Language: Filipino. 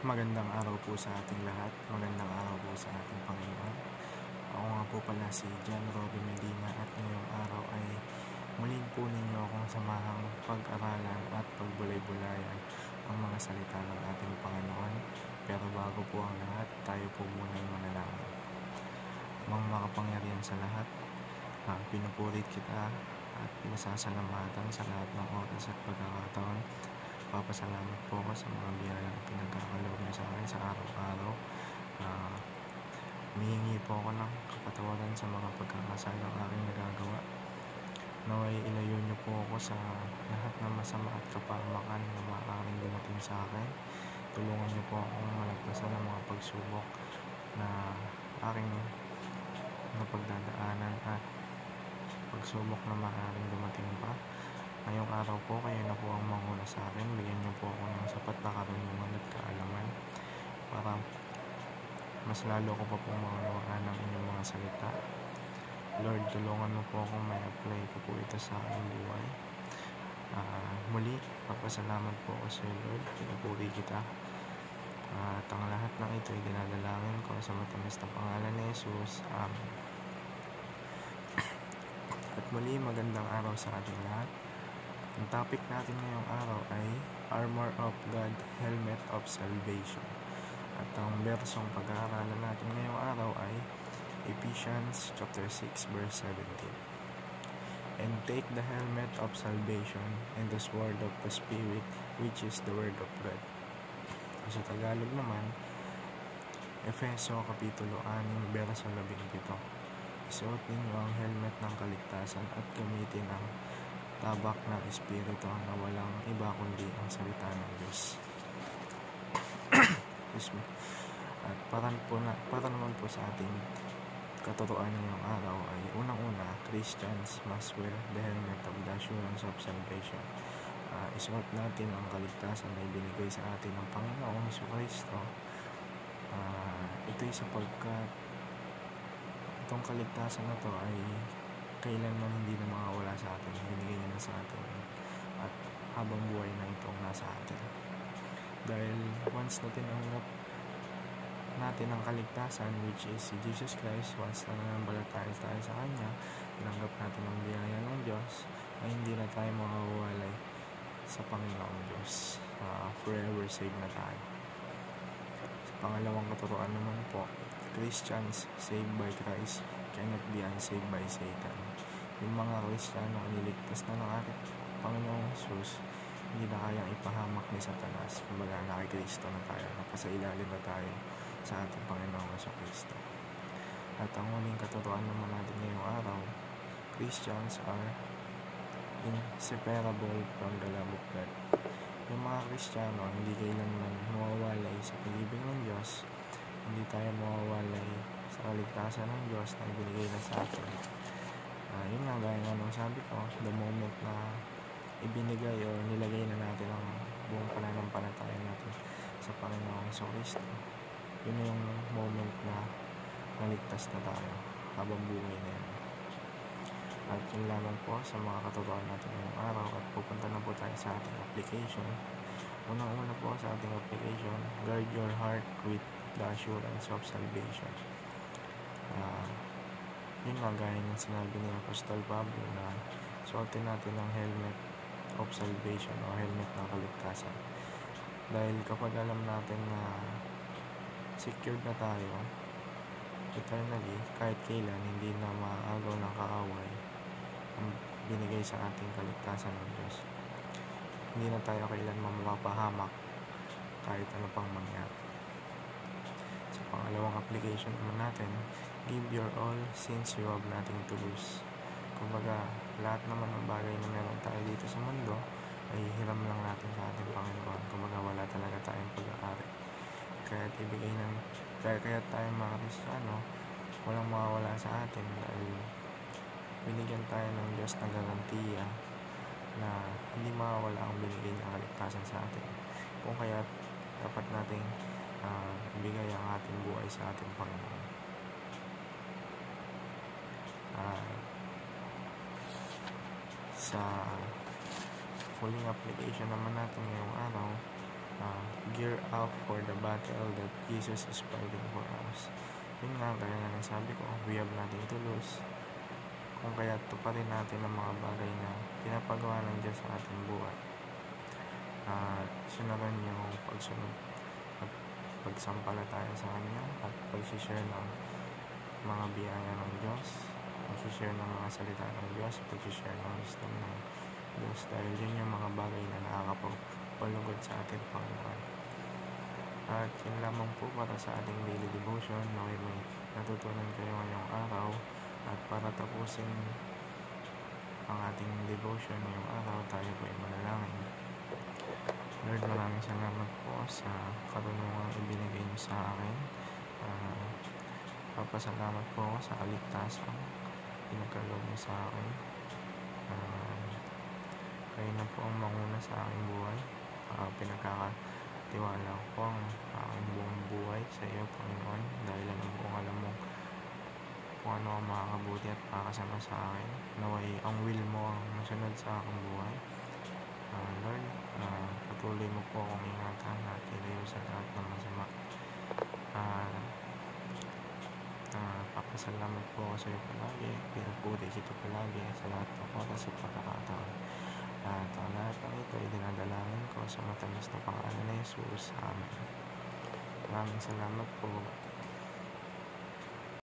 Magandang araw po sa ating lahat. Magandang araw po sa ating Panginoon. Ako nga po pala si John Robby Medina at ngayong araw ay muling po ninyo akong samahang pag-aralan at pagbulay-bulayan ang mga salita ng ating Panginoon. Pero bago po ang lahat, tayo po muna ay manalangin. Amang makapangyarihan sa lahat, pinupurit kita at pinasasalamatan sa lahat ng oras at pagkakataon. Papasalamat po ako sa mga biyayang pinagkakaloob niyo sa akin sa araw-araw. Humihingi po ako ng kapatawaran sa mga pagkakasalang aking nagagawa. Naway ilayo niyo po ako sa lahat ng masama at kapahamakan na maaaring dumating sa akin. Tulungan niyo po akong malagpasan ng mga pagsubok na aking napagdadaanan at pagsubok na maaaring dumating pa. Ngayong araw po, kayo na po ang manguna sa akin. Bigyan niyo po ako ng sapat na karunungan at kaalaman para mas lalo ko pa pong maunawaan ang inyong mga salita. Lord, tulungan mo po akong may apply ko po ito sa aking buhay. Muli, papasalamat po ako sa iyo, Lord. Pinupuri kita. At ang lahat ng ito ay dinadalangin ko sa matamis na pangalan ni Jesus. Amen. At muli, magandang araw sa ating lahat. Ang topic natin ngayong araw ay Armor of God, Helmet of Salvation. At ang versong pag-aaralan natin ngayong araw ay Ephesians chapter 6 verse 17. And take the helmet of salvation and the sword of the Spirit, which is the word of God. Sa Tagalog naman, Efeso kapitulo 6 verso 17. Isuot ninyo ang helmet ng kaligtasan at gamitin ang tabak ng Espiritu na walang iba kundi ang salita ng Diyos. At para naman po sa ating katuruan ngayong araw ay unang-una, Christians must wear the helmet of the assurance of salvation. Isuot natin ang kaligtasan na ibinigay sa atin ng Panginoong Jesucristo. Ito'y sapagkat itong kaligtasan na to ay kailanman hindi na makawala sa atin. Binigay niya na sa atin at habang buhay na itong nasa atin. Dahil once na tinanggap natin ang kaligtasan, which is si Jesus Christ, once na nananampalataya tayo sa Kanya, tinanggap natin ang biyaya ng Diyos, ay hindi na tayo makawalay sa Panginoong Diyos. Forever saved na tayo. Sa pangalawang katuruan naman po, Christians saved by Christ cannot be unsaved by Satan. Yung mga Kristiyano iniligtas na ng ating Panginoong Jesus, hindi na kayang ipahamak ni Satanas. Kumbaga, nakikristo na tayo, napasailalim na tayo sa ating Panginoong Jesucristo. At ang huling katuruan naman natin ngayong araw, Christians are inseparable from the love of God. Yung mga Kristiyano, hindi kailanman mawawalay sa pag-ibig ng Diyos, hindi tayo mawawalay sa kaligtasan ng Diyos na ibinigay na sa atin. Yun nga, gaya nga nung sabi ko, the moment na ibinigay o nilagay na natin ang buong pananampalataya natin sa Panginoong Jesucristo, yun na yung moment na naligtas na tayo habang buhay na yan. At yun lamang po sa mga katuruan natin ngayong araw at pupunta na po tayo sa ating application. Unang-una po sa ating application, guard your heart with the assurance of salvation. Yun nga, gaya ng sinabi ni Apostol Pablo na suotin natin ang helmet of salvation o helmet ng kaligtasan. Dahil kapag alam natin na secured na tayo eternally, kahit kailan hindi na maaagaw ng kaaway ang binigay sa ating kaligtasan ng Diyos. Hindi na tayo kailanman mapapahamak kahit ano pang mangyari. Sa pangalawang application naman natin, give your all since you have nothing to lose. Kumbaga, lahat naman ng bagay na meron tayo dito sa mundo ay hiram lang natin sa ating Panginoon. Kumbaga, wala talaga tayong pag-aari. Kaya tayo mga Kristiyano, walang mawawala sa atin dahil binigyan tayo ng Diyos na garantiya na hindi mawawala ang binigay ng kaligtasan sa atin. Kung kaya dapat nating ibigay ang ating buhay sa ating Panginoon. Sa huling application naman natin ngayong araw gear up for the battle that Jesus is fighting for us. Yun nga, kaya nga nasabi ko, we have nothing to lose. Kung kaya tuparin natin ang mga bagay na pinapagawa ng Diyos sa ating buhay. Sundan yung pagsunod at pagsampalataya sa Kanya at pag-share ng mga biyaya ng Diyos, pag-share ng mga salita ng Diyos, pag-share ng wisdom ng Diyos, dahil yun yung mga bagay na nakakapagpalugod sa ating Panginoon. At yun lamang po para sa ating daily devotion. Naway may natutunan kayo ngayong araw. At para tapusin ang ating devotion ngayong araw, tayo po ay manalangin. Lord, maraming salamat po sa karunungang ibinigay niyo sa akin. Papasalamat po ako sa kaligtasan pinagkaloob niyo sa akin. Kayo na po ang manguna sa aking buhay. Pinagkakatiwala ko po ang aking buong buhay sa iyo, Panginoon, dahil alam mo kung ano ang makakabuti at makakasama sa akin. Naway ang will mo ang masunod sa aking buhay. Lord, patuloy mo po akong ingatan at ilayo sa lahat ng masama. Papasalamat po ako sa iyo palagi. Pinupuri kita palagi sa lahat ng oras at pagkakataon. At ang lahat ng ito ay dinadalangin ko sa matamis na pangalan ni Jesus. Amen. Maraming salamat po.